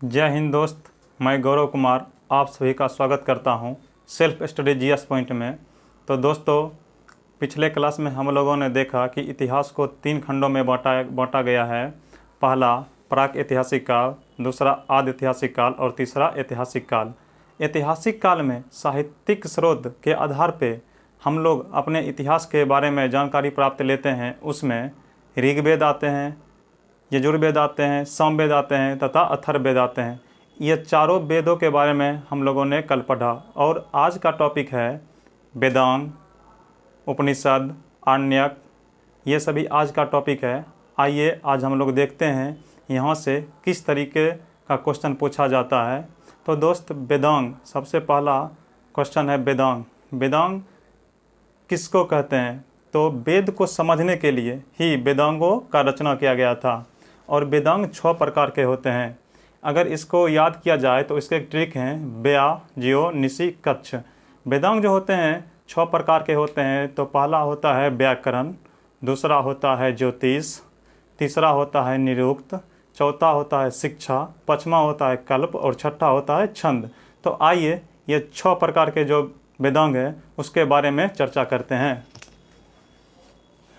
जय हिंद दोस्त, मैं गौरव कुमार आप सभी का स्वागत करता हूं सेल्फ स्टडी जीएस पॉइंट में। तो दोस्तों, पिछले क्लास में हम लोगों ने देखा कि इतिहास को 3 खंडों में बांटा गया है। पहला प्राक ऐतिहासिक काल, दूसरा आदि ऐतिहासिक काल और तीसरा ऐतिहासिक काल। ऐतिहासिक काल में साहित्यिक स्रोत के आधार पर हम लोग अपने इतिहास के बारे में जानकारी प्राप्त लेते हैं। उसमें ऋग्वेद आते हैं, यजुर्वेद आते हैं, सामवेद आते हैं तथा अथर्ववेद आते हैं। ये चारों वेदों के बारे में हम लोगों ने कल पढ़ा और आज का टॉपिक है वेदांग, उपनिषद, आरण्यक। ये सभी आज का टॉपिक है। आइए आज हम लोग देखते हैं यहाँ से किस तरीके का क्वेश्चन पूछा जाता है। तो दोस्त, वेदांग, सबसे पहला क्वेश्चन है वेदांग। वेदांग किसको कहते हैं? तो वेद को समझने के लिए ही वेदांगों का रचना किया गया था। और वेदांग 6 प्रकार के होते हैं। अगर इसको याद किया जाए तो इसके एक ट्रिक हैं व्या, ज्यो, निशि, कच्छ। वेदांग जो होते हैं 6 प्रकार के होते हैं। तो पहला होता है व्याकरण, दूसरा होता है ज्योतिष, तीसरा होता है निरुक्त, चौथा होता है शिक्षा, पाँचवा होता है कल्प और छठा होता है छंद। तो आइए ये 6 प्रकार के जो वेदांग है उसके बारे में चर्चा करते हैं।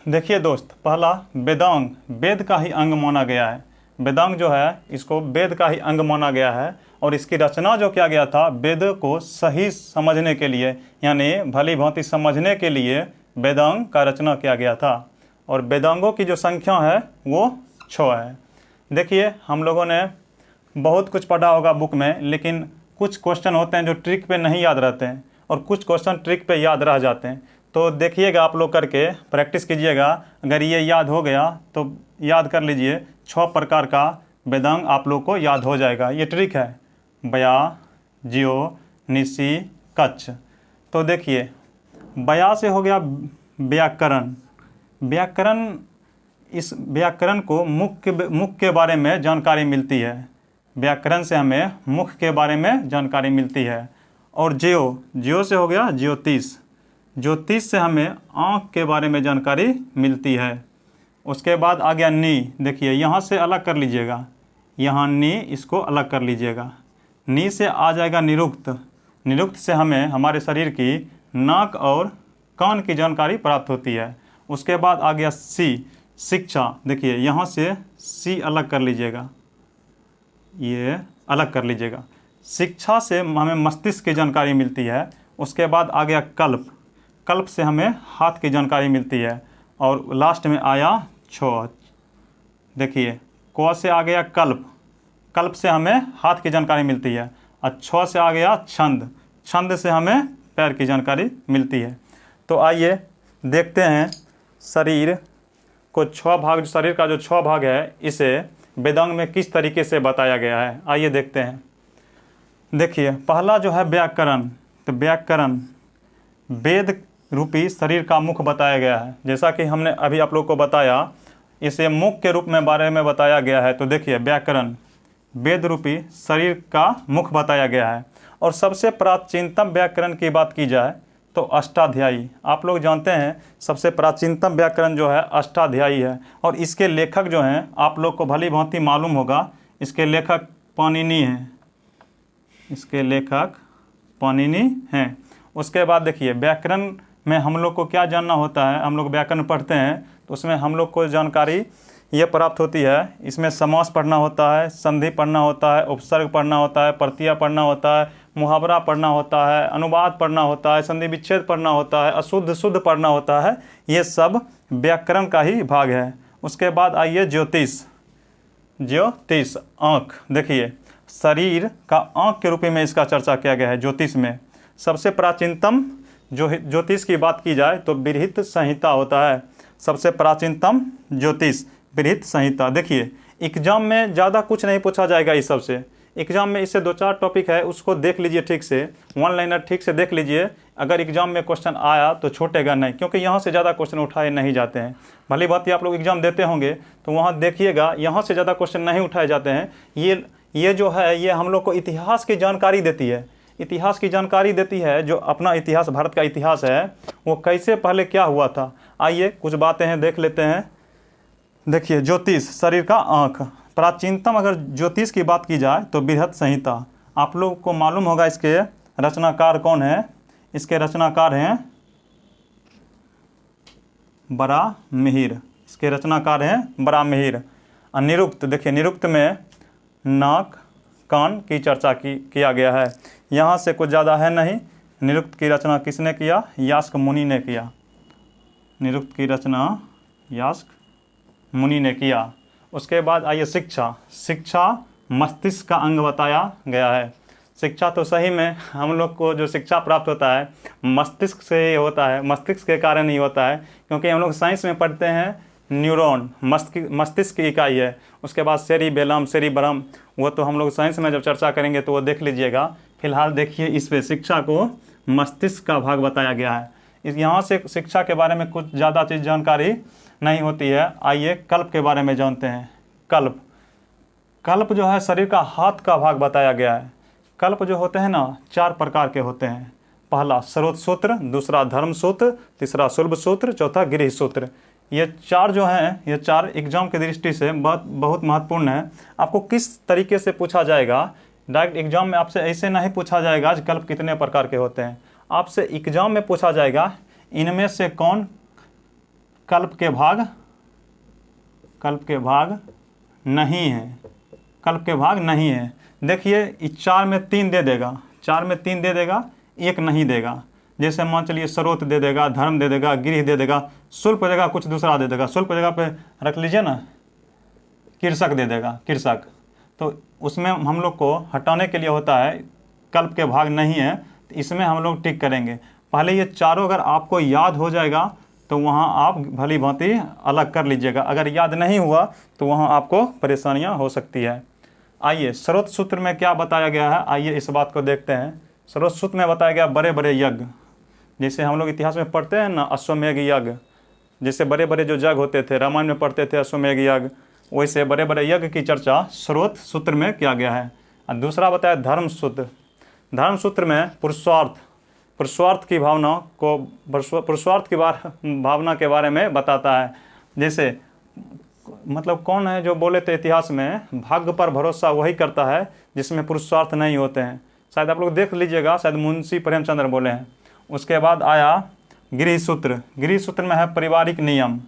देखिए दोस्त, पहला वेदांग वेद का ही अंग माना गया है। वेदांग जो है इसको वेद का ही अंग माना गया है और इसकी रचना जो किया गया था वेद को सही समझने के लिए, यानी भली भांति समझने के लिए वेदांग का रचना किया गया था। और वेदांगों की जो संख्या है वो 6 है। देखिए, हम लोगों ने बहुत कुछ पढ़ा होगा बुक में, लेकिन कुछ क्वेश्चन होते हैं जो ट्रिक पे नहीं याद रहते हैं और कुछ क्वेश्चन ट्रिक पे याद रह जाते हैं। तो देखिएगा, आप लोग करके प्रैक्टिस कीजिएगा। अगर ये याद हो गया तो याद कर लीजिए, 6 प्रकार का वेदांग आप लोग को याद हो जाएगा। ये ट्रिक है व्या, ज्यो, निशि, कच्छ। तो देखिए, व्या से हो गया व्याकरण। व्याकरण, इस व्याकरण को मुख के बारे में जानकारी मिलती है। व्याकरण से हमें मुख के बारे में जानकारी मिलती है। और ज्यो से हो गया ज्योतिष। ज्योतिष से हमें आँख के बारे में जानकारी मिलती है। उसके बाद आ गया नी। देखिए, यहाँ से अलग कर लीजिएगा, यहाँ नी, इसको अलग कर लीजिएगा। नी से आ जाएगा निरुक्त। निरुक्त से हमें हमारे शरीर की नाक और कान की जानकारी प्राप्त होती है। उसके बाद आ गया सी, शिक्षा। देखिए, यहाँ से सी अलग कर लीजिएगा, ये अलग कर लीजिएगा। शिक्षा से हमें मस्तिष्क की जानकारी मिलती है। उसके बाद आ गया कल्प। कल्प से हमें हाथ की जानकारी मिलती है। और लास्ट में आया छ। देखिए, क से आ गया कल्प। कल्प से हमें हाथ की जानकारी मिलती है। और छ से आ गया छंद। छंद से हमें पैर की जानकारी मिलती है। तो आइए देखते हैं शरीर को 6 भाग, शरीर का जो 6 भाग है इसे वेदांग में किस तरीके से बताया गया है। आइए देखते हैं। देखिए, पहला जो है व्याकरण। तो व्याकरण वेद रूपी शरीर का मुख बताया गया है। जैसा कि हमने अभी आप लोग को बताया, इसे मुख के रूप में बारे में बताया गया है। तो देखिए, व्याकरण वेद रूपी शरीर का मुख बताया गया है। और सबसे प्राचीनतम व्याकरण की बात की जाए तो अष्टाध्यायी। आप लोग जानते हैं सबसे प्राचीनतम व्याकरण जो है अष्टाध्यायी है। और इसके लेखक जो हैं आप लोग को भली भांति मालूम होगा, इसके लेखक पाणिनि हैं। इसके लेखक पाणिनि हैं। उसके बाद देखिए, व्याकरण में हम लोग को क्या जानना होता है। हम लोग व्याकरण पढ़ते हैं तो उसमें हम लोग को जानकारी ये प्राप्त होती है। इसमें समास पढ़ना होता है, संधि पढ़ना होता है, उपसर्ग पढ़ना होता है, प्रत्यय पढ़ना होता है, मुहावरा पढ़ना होता है, अनुवाद पढ़ना होता है, संधि विच्छेद पढ़ना होता है, अशुद्ध शुद्ध पढ़ना होता है। ये सब व्याकरण का ही भाग है। उसके बाद आइए ज्योतिष। ज्योतिष आँख। देखिए, शरीर का आँख के रूप में इसका चर्चा किया गया है। ज्योतिष में सबसे प्राचीनतम जो ज्योतिष की बात की जाए तो बृहत संहिता होता है। सबसे प्राचीनतम ज्योतिष बृहत संहिता। देखिए, एग्जाम में ज़्यादा कुछ नहीं पूछा जाएगा इस सबसे। एग्जाम में इससे 2-4 टॉपिक है, उसको देख लीजिए ठीक से, 1 लाइनर ठीक से देख लीजिए। अगर एग्जाम में क्वेश्चन आया तो छूटेगा नहीं, क्योंकि यहाँ से ज़्यादा क्वेश्चन उठाए नहीं जाते हैं। भली बात आप लोग एग्जाम देते होंगे तो वहाँ देखिएगा, यहाँ से ज़्यादा क्वेश्चन नहीं उठाए जाते हैं। ये जो है ये हम लोग को इतिहास की जानकारी देती है। इतिहास की जानकारी देती है, जो अपना इतिहास, भारत का इतिहास है, वो कैसे पहले क्या हुआ था। आइए कुछ बातें हैं देख लेते हैं। देखिए, ज्योतिष शरीर का आँख। प्राचीनतम अगर ज्योतिष की बात की जाए तो बृहत संहिता। आप लोग को मालूम होगा इसके रचनाकार कौन है। इसके रचनाकार हैं बराहमिहिर। इसके रचनाकार हैं बराहमिहिर। निरुक्त, देखिए निरुक्त में नाक कान की चर्चा किया गया है। यहाँ से कुछ ज़्यादा है नहीं। निरुक्त की रचना किसने किया? यास्क मुनि ने किया। निरुक्त की रचना यास्क मुनि ने किया। उसके बाद आइए शिक्षा। शिक्षा मस्तिष्क का अंग बताया गया है। शिक्षा तो सही में हम लोग को जो शिक्षा प्राप्त होता है मस्तिष्क से ही होता है, मस्तिष्क के कारण ही होता है, क्योंकि हम लोग साइंस में पढ़ते हैं न्यूरॉन मस्तिष्क की इकाई है। उसके बाद सेरिबेलम, सेरिब्रम, वो तो हम लोग साइंस में जब चर्चा करेंगे तो वो देख लीजिएगा। फिलहाल देखिए इस पे शिक्षा को मस्तिष्क का भाग बताया गया है। यहाँ से शिक्षा के बारे में कुछ ज़्यादा चीज़ जानकारी नहीं होती है। आइए कल्प के बारे में जानते हैं। कल्प, कल्प जो है शरीर का हाथ का भाग बताया गया है। कल्प जो होते हैं ना 4 प्रकार के होते हैं। पहला स्रोत सूत्र, दूसरा धर्म सूत्र, तीसरा शुल्ब सूत्र, चौथा गृह सूत्र। ये 4 जो हैं, ये 4 एग्जाम की दृष्टि से बहुत महत्वपूर्ण है। आपको किस तरीके से पूछा जाएगा, डायरेक्ट एग्जाम में आपसे ऐसे नहीं पूछा जाएगा कि कल्प कितने प्रकार के होते हैं। आपसे एग्जाम में पूछा जाएगा इनमें से कौन कल्प के भाग नहीं है, कल्प के भाग नहीं है। देखिए इस 4 में 3 दे देगा, 4 में 3 दे देगा, 1 नहीं देगा। जैसे मान चलिए स्रोत दे देगा, धर्म दे देगा, गृह दे देगा, शुल्क जगह कुछ दूसरा दे देगा। शुल्क जगह पे रख लीजिए ना कीर्षक दे देगा, कीर्षक। तो उसमें हम लोग को हटाने के लिए होता है कल्प के भाग नहीं है, तो इसमें हम लोग टिक करेंगे। पहले ये चारों अगर आपको याद हो जाएगा तो वहाँ आप भली भांति अलग कर लीजिएगा। अगर याद नहीं हुआ तो वहाँ आपको परेशानियाँ हो सकती है। आइए स्रोत सूत्र में क्या बताया गया है, आइए इस बात को देखते हैं। स्रोत सूत्र में बताया गया बड़े बड़े यज्ञ, जैसे हम लोग इतिहास में पढ़ते हैं ना अश्वमेध यज्ञ, जैसे बड़े बड़े जो यज्ञ होते थे रामायण में पढ़ते थे अश्वमेध यज्ञ, वैसे बड़े बड़े यज्ञ की चर्चा स्रोत सूत्र में किया गया है। और दूसरा बताया धर्म सूत्र। धर्म सूत्र में पुरुषार्थ की भावना को, पुरुषार्थ की भावना के बारे में बताता है। जैसे मतलब कौन है जो बोले थे इतिहास में, भाग्य पर भरोसा वही करता है जिसमें पुरुषार्थ नहीं होते हैं। शायद आप लोग देख लीजिएगा, शायद मुंशी प्रेमचंद्र बोले हैं। उसके बाद आया गृह सूत्र। गृह सूत्र में है पारिवारिक नियम,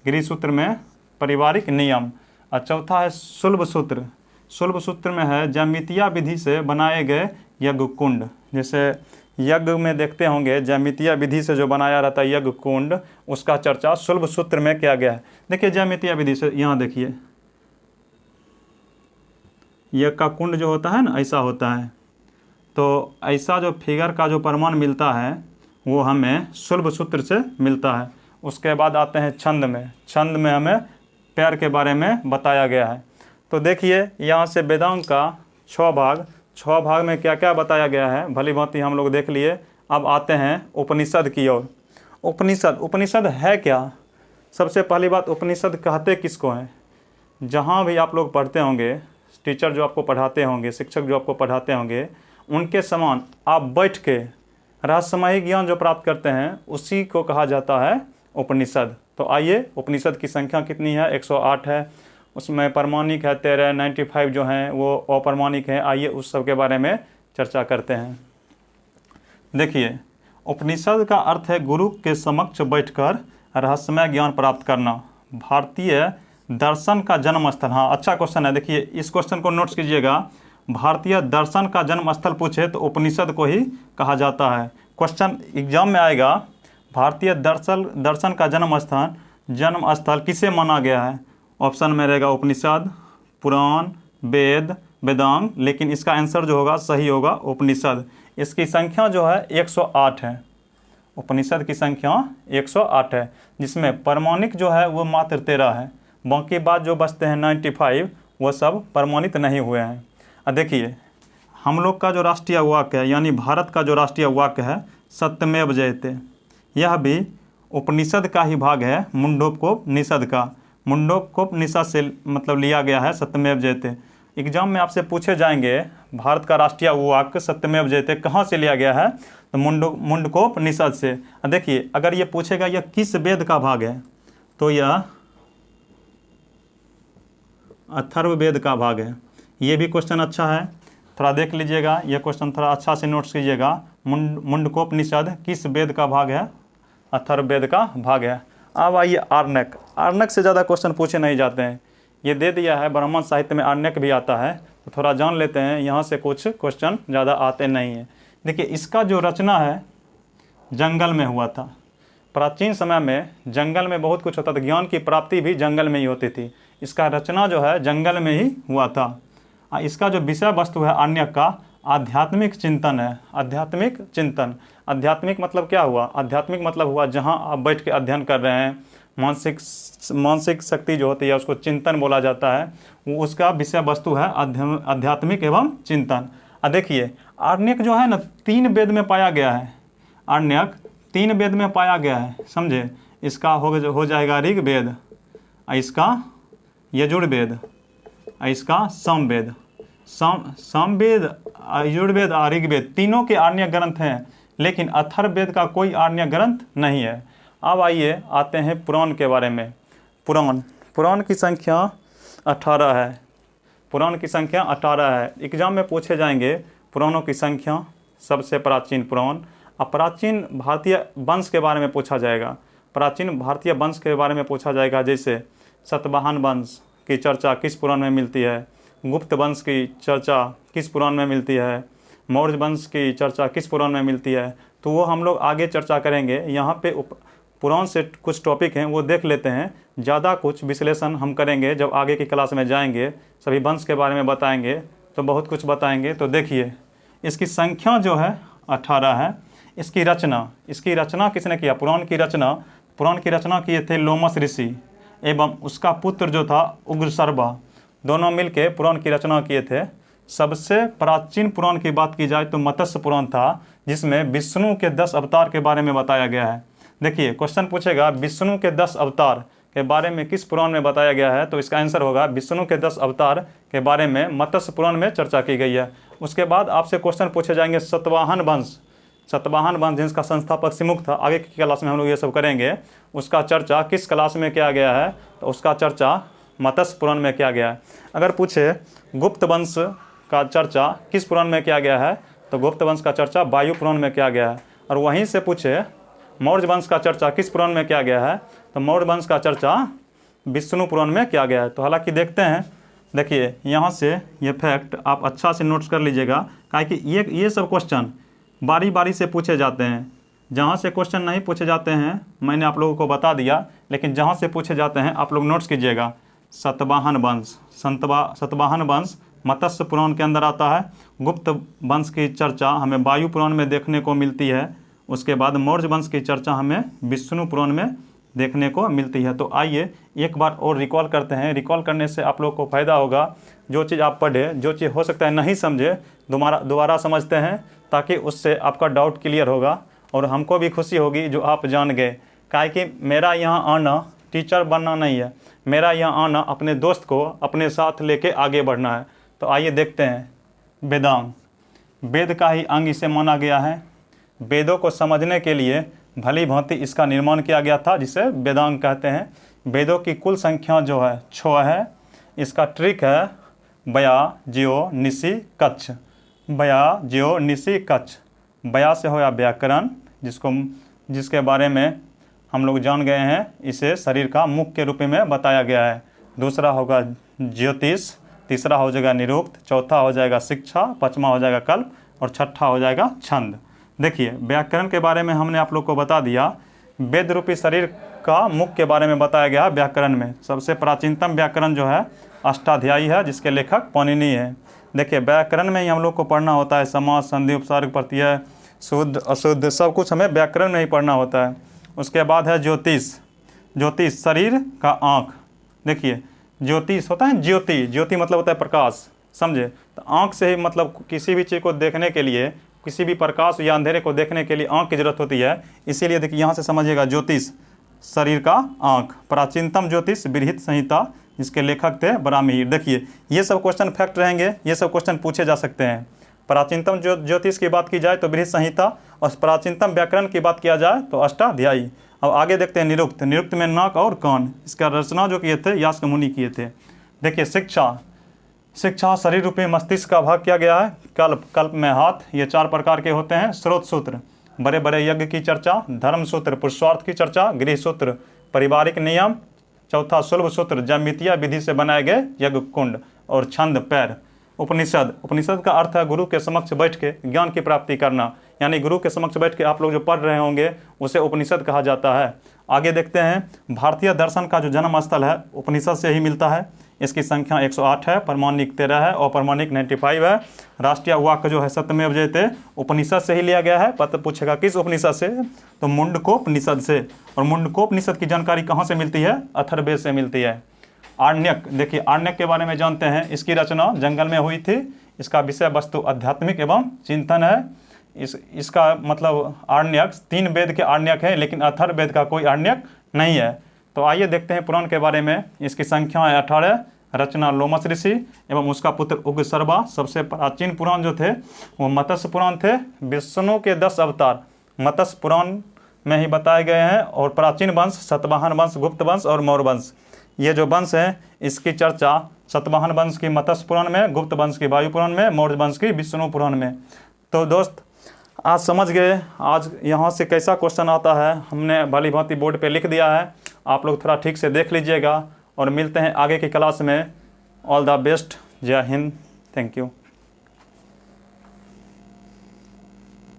गृह सूत्र में पारिवारिक नियम। और चौथा है शुल्ब सूत्र। शुल्ब सूत्र में है ज्यामितीय विधि से बनाए गए यज्ञ कुंड। जैसे यज्ञ में देखते होंगे ज्यामितीय विधि से जो बनाया रहता है यज्ञ कुंड, उसका चर्चा शुल्ब सूत्र में किया गया है। देखिए ज्यामितीय विधि से, यहाँ देखिए यज्ञ का कुंड जो होता है ना ऐसा होता है। तो ऐसा जो फिगर का जो प्रमाण मिलता है वो हमें शुल्ब सूत्र से मिलता है। उसके बाद आते हैं छंद में। छंद में हमें पैर के बारे में बताया गया है। तो देखिए यहाँ से वेदांग का 6 भाग में क्या क्या बताया गया है भली भांति हम लोग देख लिए। अब आते हैं उपनिषद की ओर। उपनिषद है क्या? सबसे पहली बात, उपनिषद कहते किसको हैं? जहाँ भी आप लोग पढ़ते होंगे, टीचर जो आपको पढ़ाते होंगे, शिक्षक जो आपको पढ़ाते होंगे, उनके समान आप बैठ के रहस्यमय ज्ञान जो प्राप्त करते हैं उसी को कहा जाता है उपनिषद। तो आइए उपनिषद की संख्या कितनी है? 108 है। उसमें प्रमाणिक है 13, 95 जो हैं वो अप्रमाणिक हैं। आइए उस सब के बारे में चर्चा करते हैं। देखिए उपनिषद का अर्थ है गुरु के समक्ष बैठकर रहस्यमय ज्ञान प्राप्त करना। भारतीय दर्शन का जन्म स्थल, हाँ अच्छा क्वेश्चन है। देखिए इस क्वेश्चन को नोट्स कीजिएगा। भारतीय दर्शन का जन्म स्थल पूछे तो उपनिषद को ही कहा जाता है। क्वेश्चन एग्जाम में आएगा, भारतीय दर्शन का जन्म स्थल किसे माना गया है? ऑप्शन में रहेगा उपनिषद, पुराण, वेद, वेदांग, लेकिन इसका आंसर जो होगा सही होगा उपनिषद। इसकी संख्या जो है 108 है। उपनिषद की संख्या 108 है, जिसमें प्रमाणिक जो है वो मात्र 13 है। बाकी बात जो बचते हैं 95 वो सब प्रमाणित नहीं हुए हैं। देखिए हम लोग का जो राष्ट्रीय वाक्य है, यानी भारत का जो राष्ट्रीय वाक्य है सत्यमेव जयते, यह भी उपनिषद का ही भाग है, मुंडोपनिषद का। मुंडोपनिषद से मतलब लिया गया है सत्यमेव जयते। एग्जाम में आपसे पूछे जाएंगे भारत का राष्ट्रीय वाक्य सत्यमेव जयते कहाँ से लिया गया है, तो मुंडकोपनिषद से। देखिए अगर ये पूछेगा यह किस वेद का भाग है, तो यह अथर्ववेद का भाग है। ये भी क्वेश्चन अच्छा है, थोड़ा देख लीजिएगा, ये क्वेश्चन थोड़ा अच्छा से नोट्स कीजिएगा। मुंडकोपनिषद किस वेद का भाग है? अथर्ववेद का भाग है। अब आइए आर्णक। आर्णक से ज़्यादा क्वेश्चन पूछे नहीं जाते हैं, ये दे दिया है। ब्राह्मण साहित्य में आर्णक भी आता है, तो थोड़ा जान लेते हैं, यहाँ से कुछ क्वेश्चन ज़्यादा आते नहीं हैं। देखिए, इसका जो रचना है जंगल में हुआ था। प्राचीन समय में जंगल में बहुत कुछ होता था, ज्ञान की प्राप्ति भी जंगल में ही होती थी। इसका रचना जो है जंगल में ही हुआ था। इसका जो विषय वस्तु है आर्ण्यक का, आध्यात्मिक चिंतन है। आध्यात्मिक चिंतन, आध्यात्मिक मतलब क्या हुआ? आध्यात्मिक मतलब हुआ जहाँ आप बैठ के अध्ययन कर रहे हैं, मानसिक शक्ति जो होती है उसको चिंतन बोला जाता है, वो उसका विषय वस्तु है आध्यात्मिक एवं चिंतन। देखिए, आर्ण्यक जो है ना 3 वेद में पाया गया है। आर्ण्यक 3 वेद में पाया गया है, समझे। इसका हो जाएगा ऋग्वेद, इसका यजुर्वेद, इसका सामवेद। सामवेद, यजुर्वेद और ऋग्वेद तीनों के आर्ण्यक ग्रंथ हैं, लेकिन अथर्ववेद का कोई आर्ण्यक ग्रंथ नहीं है। अब आइए आते हैं पुराण के बारे में। पुराण की संख्या 18 है। पुराण की संख्या 18 है। एग्जाम में पूछे जाएंगे पुराणों की संख्या, सबसे प्राचीन पुराण। अब प्राचीन भारतीय वंश के बारे में पूछा जाएगा। प्राचीन भारतीय वंश के बारे में पूछा जाएगा, जैसे सतवाहन वंश की चर्चा किस पुराण में मिलती है, गुप्त वंश की चर्चा किस पुराण में मिलती है, मौर्य वंश की चर्चा किस पुराण में मिलती है। तो वो हम लोग आगे चर्चा करेंगे। यहाँ पे पुराण से कुछ टॉपिक हैं वो देख लेते हैं, ज़्यादा कुछ विश्लेषण हम करेंगे जब आगे की क्लास में जाएंगे। सभी वंश के बारे में बताएंगे तो बहुत कुछ बताएंगे। तो देखिए, इसकी संख्या जो है 18 है। इसकी रचना किसने किया? पुराण की रचना किए थे लोमस ऋषि एवं उसका पुत्र जो था उग्रशर्वा, दोनों मिलके पुराण की रचना किए थे। सबसे प्राचीन पुराण की बात की जाए तो मत्स्य पुराण था, जिसमें विष्णु के 10 अवतार के बारे में बताया गया है। देखिए, क्वेश्चन पूछेगा विष्णु के 10 अवतार के बारे में किस पुराण में बताया गया है, तो इसका आंसर होगा विष्णु के 10 अवतार के बारे में मत्स्य पुराण में चर्चा की गई है। उसके बाद आपसे क्वेश्चन पूछे जाएंगे सतवाहन वंश जिसका संस्थापक सिमुख था। आगे की क्लास में हम लोग ये सब करेंगे। उसका चर्चा किस क्लास में किया गया है, तो उसका चर्चा मत्स्य पुराण में किया गया है। अगर पूछे गुप्त वंश का चर्चा किस पुराण में किया गया है, तो गुप्त वंश का चर्चा वायु पुराण में किया गया है। और वहीं से पूछे मौर्य वंश का चर्चा किस पुराण में किया गया है, तो मौर्य वंश का चर्चा विष्णु पुराण में किया गया है। तो हालांकि देखते हैं, देखिए यहाँ से ये फैक्ट आप अच्छा से नोट्स कर लीजिएगा, काहे कि ये सब क्वेश्चन बारी बारी से पूछे जाते हैं। जहाँ से क्वेश्चन नहीं पूछे जाते हैं मैंने आप लोगों को बता दिया, लेकिन जहाँ से पूछे जाते हैं आप लोग नोट्स कीजिएगा। सतवाहन वंश मत्स्य पुराण के अंदर आता है। गुप्त वंश की चर्चा हमें वायु पुराण में देखने को मिलती है। उसके बाद मौर्य वंश की चर्चा हमें विष्णु पुराण में देखने को मिलती है। तो आइए एक बार और रिकॉल करते हैं। रिकॉल करने से आप लोग को फ़ायदा होगा। जो चीज़ आप पढ़े, जो चीज़ हो सकता है नहीं समझे, दोबारा समझते हैं, ताकि उससे आपका डाउट क्लियर होगा और हमको भी खुशी होगी जो आप जान गए। काहे कि मेरा यहाँ आना टीचर बनना नहीं है, मेरा यहाँ आना अपने दोस्त को अपने साथ लेके आगे बढ़ना है। तो आइए देखते हैं। वेदांग, वेद का ही अंग इसे माना गया है। वेदों को समझने के लिए भली भांति इसका निर्माण किया गया था, जिसे वेदांग कहते हैं। वेदों की कुल संख्या जो है 6 है। इसका ट्रिक है बया ज्यो निशी कच्छ। बया ज्यो निशी कच्छ। बया से होया व्याकरण, जिसके बारे में हम लोग जान गए हैं, इसे शरीर का मुख के रूप में बताया गया है। दूसरा होगा ज्योतिष, तीसरा हो जाएगा निरुक्त, चौथा हो जाएगा शिक्षा, पांचवा हो जाएगा कल्प और छठा हो जाएगा छंद। देखिए, व्याकरण के बारे में हमने आप लोग को बता दिया। वेद रूपी शरीर का मुख के बारे में बताया गया व्याकरण में। सबसे प्राचीनतम व्याकरण जो है अष्टाध्यायी है, जिसके लेखक पाणिनि है। देखिए, व्याकरण में ही हम लोग को पढ़ना होता है समास, संधि, उपसर्ग, प्रत्यय, शुद्ध अशुद्ध, सब कुछ हमें व्याकरण में ही पढ़ना होता है। उसके बाद है ज्योतिष शरीर का आँख। देखिए, ज्योतिष होता है ज्योति मतलब होता है प्रकाश, समझे। तो आँख से ही मतलब किसी भी चीज़ को देखने के लिए, किसी भी प्रकाश या अंधेरे को देखने के लिए आँख की जरूरत होती है। इसीलिए देखिए यहाँ से समझिएगा, ज्योतिष शरीर का आँख। प्राचीनतम ज्योतिष बृहत संहिता, जिसके लेखक थे बराहमिहिर। देखिए, ये सब क्वेश्चन फैक्ट रहेंगे, ये सब क्वेश्चन पूछे जा सकते हैं। प्राचीनतम ज्योतिष की बात की जाए तो बृहत संहिता, और प्राचीनतम व्याकरण की बात किया जाए तो अष्टाध्यायी। अब आगे देखते हैं निरुक्त में नाक और कान। इसका रचना जो किए थे यास्क मुनि किए थे। देखिए शिक्षा शरीर रूपी मस्तिष्क का भाग किया गया है। कल्प में हाथ, ये 4 प्रकार के होते हैं। स्रोत सूत्र, बड़े बड़े यज्ञ की चर्चा। धर्म सूत्र, पुरुषार्थ की चर्चा। गृह सूत्र, पारिवारिक नियम। चौथा शुल्भ सूत्र, ज्यामितीय विधि से बनाए गए यज्ञ कुंड। और छंद, पैर। उपनिषद का अर्थ है गुरु के समक्ष बैठ के ज्ञान की प्राप्ति करना, यानी गुरु के समक्ष बैठ के आप लोग जो पढ़ रहे होंगे उसे उपनिषद कहा जाता है। आगे देखते हैं, भारतीय दर्शन का जो जन्म स्थल है उपनिषद से ही मिलता है। इसकी संख्या 108 है, प्रमाणिक 13 है और प्रमाणिक 95 है। राष्ट्रीय वाक्य जो है सत्यमेव जयते उपनिषद से ही लिया गया है। पत्र पूछेगा किस उपनिषद से, तो मुंडकोपनिषद से। और मुंडकोपनिषद की जानकारी कहाँ से मिलती है, अथर्ववेद से मिलती है। आरण्यक, देखिए आरण्यक के बारे में जानते हैं। इसकी रचना जंगल में हुई थी। इसका विषय वस्तु आध्यात्मिक एवं चिंतन है। इसका मतलब आरण्यक 3 वेद के आरण्यक है, लेकिन अथर्ववेद का कोई आरण्यक नहीं है। तो आइए देखते हैं पुराण के बारे में। इसकी संख्या है 18। रचना लोमस ऋषि एवं उसका पुत्र उग्रशर्वा। सबसे प्राचीन पुराण जो थे वो मत्स्य पुराण थे। विष्णु के 10 अवतार मत्स्य पुराण में ही बताए गए हैं। और प्राचीन वंश सतवाहन वंश, गुप्त वंश और मौर्य वंश, ये जो वंश हैं इसकी चर्चा सतवाहन वंश की मत्स्य पुराण में, गुप्त वंश की वायु पुराण में, मौर्य वंश की विष्णु पुराण में। तो दोस्त आज समझ गए आज यहाँ से कैसा क्वेश्चन आता है। हमने भली भांति बोर्ड पे लिख दिया है, आप लोग थोड़ा ठीक से देख लीजिएगा। और मिलते हैं आगे की क्लास में। All the best. जय हिंद। Thank you.